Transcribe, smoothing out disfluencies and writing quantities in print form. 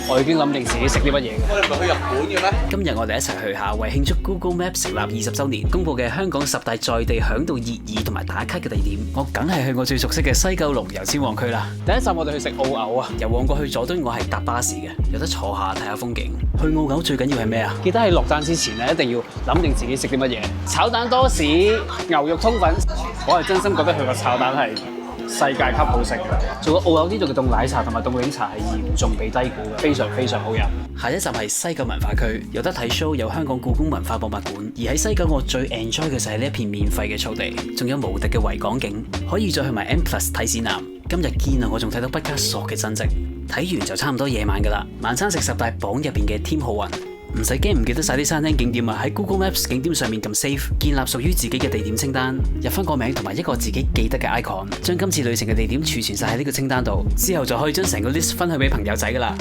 我已經諗定自己食啲乜嘢嘅。我哋唔係去日本嘅咩？今日我哋一齊去下為慶祝 Google Maps 成立20週年公佈嘅香港10大在地響度熱議同埋打卡嘅地點。我梗係去我最熟悉嘅西九龍油尖旺區啦。第一站我哋去食澳牛啊！由旺角去佐敦，我係搭巴士嘅，有得坐下睇下風景。去澳牛最緊要係咩啊？記得喺落單之前咧，一定要諗定自己食啲乜嘢。炒蛋多士、牛肉通粉，我係真心覺得佢個炒蛋係世界級好食嘅。做澳牛呢度嘅凍奶茶同埋凍檸茶係嚴重被低估嘅，非常非常好飲。下一站係西九文化區，有得睇 show，有香港故宮文化博物館。而喺西九，我最 enjoy 嘅就係呢一片免費嘅草地，仲有無敵嘅維港景，可以再去埋 M+ 睇展覽。今日見啊，我仲睇到畢加索嘅真跡。睇完就差唔多夜晚噶啦，晚餐食10大榜入邊嘅添好運。唔使驚唔記得晒啲餐廳景點啊！喺 Google Maps 景點上面撳 Save， 建立屬於自己嘅地點清單，入翻個名同埋一個自己記得嘅 icon，將今次旅程嘅地點儲存晒喺呢個清單度，之後就可以將成個 list 分享俾朋友仔噶啦。